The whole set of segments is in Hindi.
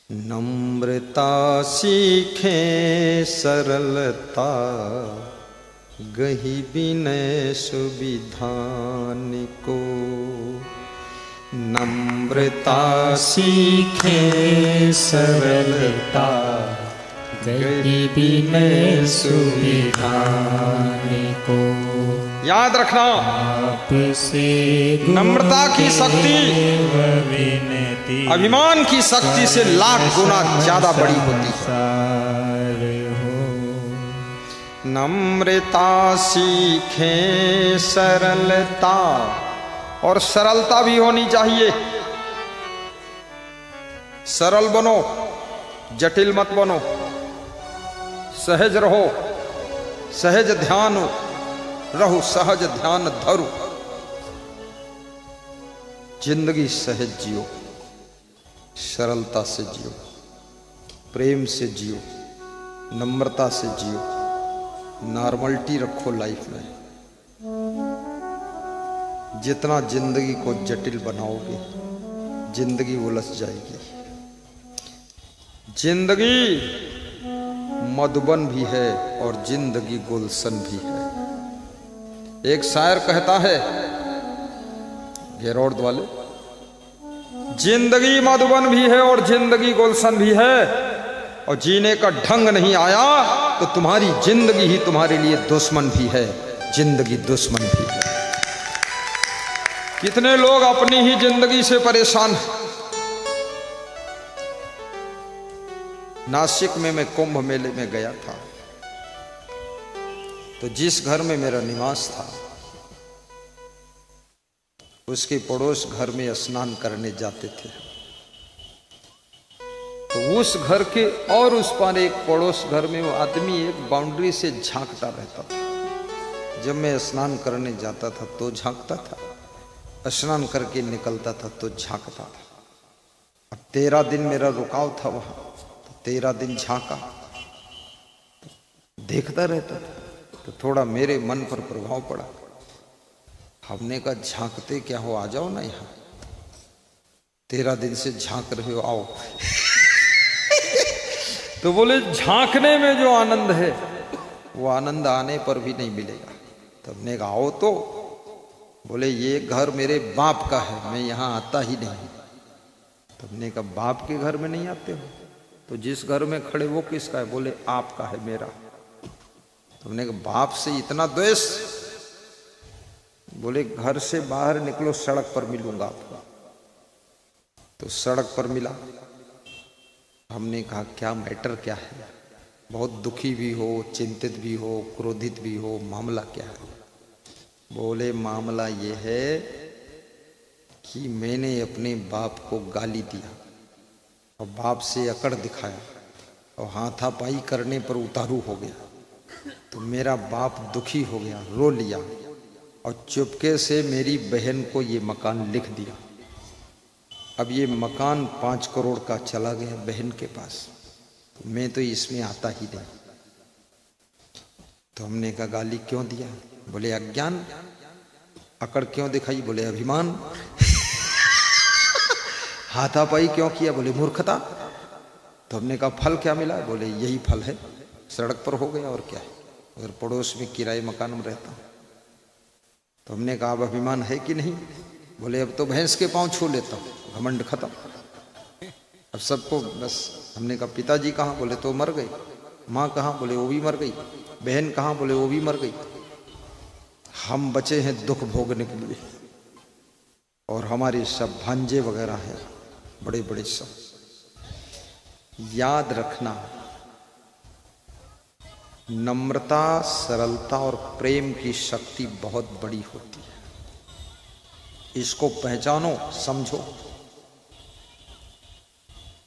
नम्रता सीखें सरलता, गही विनय सुविधान को। नम्रता सीखें सरलता, गही विनय सुविधान को। याद रखना, नम्रता की शक्ति अभिमान की शक्ति से लाख गुना ज्यादा बड़ी होती है। नम्रता सीखें सरलता, और सरलता भी होनी चाहिए। सरल बनो, जटिल मत बनो, सहज रहो, सहज ध्यान रहो, सहज ध्यान धरो। जिंदगी सहज जियो, सरलता से जियो, प्रेम से जियो, नम्रता से जियो, नॉर्मलिटी रखो लाइफ में। जितना जिंदगी को जटिल बनाओगे, जिंदगी उलझ जाएगी। जिंदगी मधुबन भी है और जिंदगी गुलशन भी है। एक शायर कहता है, घेरोड़ वाले, जिंदगी मधुबन भी है और जिंदगी गुलशन भी है, और जीने का ढंग नहीं आया तो तुम्हारी जिंदगी ही तुम्हारे लिए दुश्मन भी है, जिंदगी दुश्मन भी है। कितने लोग अपनी ही जिंदगी से परेशान हैं। नासिक में मैं कुंभ मेले में गया था, तो जिस घर में मेरा निवास था उसके पड़ोस घर में स्नान करने जाते थे। तो उस घर के और उस पार एक पड़ोस घर में वो आदमी एक बाउंड्री से झांकता रहता था। जब मैं स्नान करने जाता था तो झांकता था, स्नान करके निकलता था तो झांकता था। अब 13 दिन मेरा रुकाव था वहां, तो 13 दिन झांका, देखता रहता था। तो थोड़ा मेरे मन पर प्रभाव पड़ा। हमने कहा, झांकते क्या हो, आ जाओ ना यहाँ, 13 दिन से झांक रहे हो, आओ। तो बोले, झांकने में जो आनंद है वो आनंद आने पर भी नहीं मिलेगा। तो हमने कहा, आओ तो। बोले, ये घर मेरे बाप का है, मैं यहाँ आता ही नहीं। तो हमने कहा, बाप के घर में नहीं आते हो तो जिस घर में खड़े वो किसका है? बोले, आपका है, मेरा। तो हमने कहा, बाप से इतना द्वेष? बोले, घर से बाहर निकलो, सड़क पर मिलूंगा आपको। तो सड़क पर मिला। हमने कहा, क्या मैटर क्या है? बहुत दुखी भी हो, चिंतित भी हो, क्रोधित भी हो, मामला क्या है? बोले, मामला ये है कि मैंने अपने बाप को गाली दिया और बाप से अकड़ दिखाया और हाथापाई करने पर उतारू हो गया। तो मेरा बाप दुखी हो गया, रो लिया और चुपके से मेरी बहन को ये मकान लिख दिया। अब ये मकान 5 करोड़ का चला गया बहन के पास। तो मैं तो इसमें आता ही नहीं। तो हमने कहा, गाली क्यों दिया? बोले, अज्ञान। अकड़ क्यों दिखाई? बोले, अभिमान। हाथापाई क्यों किया? बोले, मूर्खता। तो हमने कहा, फल क्या मिला? बोले, यही फल है, सड़क पर हो गया और क्या है, अगर पड़ोस में किराए मकान में रहता। तो हमने कहा, अब अभिमान है कि नहीं? बोले, अब तो भैंस के पांव छू लेता हूँ, घमंड खत्म। अब सबको बस। हमने कहा, पिताजी कहाँ? बोले, तो मर गए। माँ कहाँ? बोले, वो भी मर गई। बहन कहाँ? बोले, वो भी मर गई। हम बचे हैं दुख भोगने के लिए, और हमारे सब भांजे वगैरह हैं, बड़े बड़े सब। याद रखना, नम्रता, सरलता और प्रेम की शक्ति बहुत बड़ी होती है। इसको पहचानो, समझो।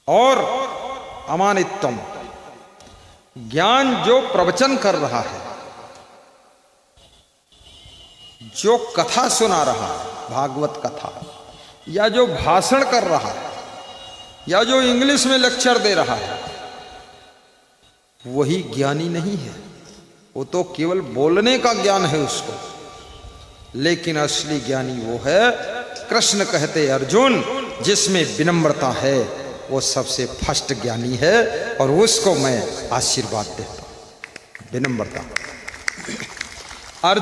और अमानित्वम, ज्ञान जो प्रवचन कर रहा है, जो कथा सुना रहा है, भागवत कथा, या जो भाषण कर रहा है, या जो इंग्लिश में लेक्चर दे रहा है, वही ज्ञानी नहीं है। वो तो केवल बोलने का ज्ञान है उसको। लेकिन असली ज्ञानी वो है, कृष्ण कहते अर्जुन, जिसमें विनम्रता है वो सबसे फर्स्ट ज्ञानी है और उसको मैं आशीर्वाद देता हूं विनम्रता। अर्जुन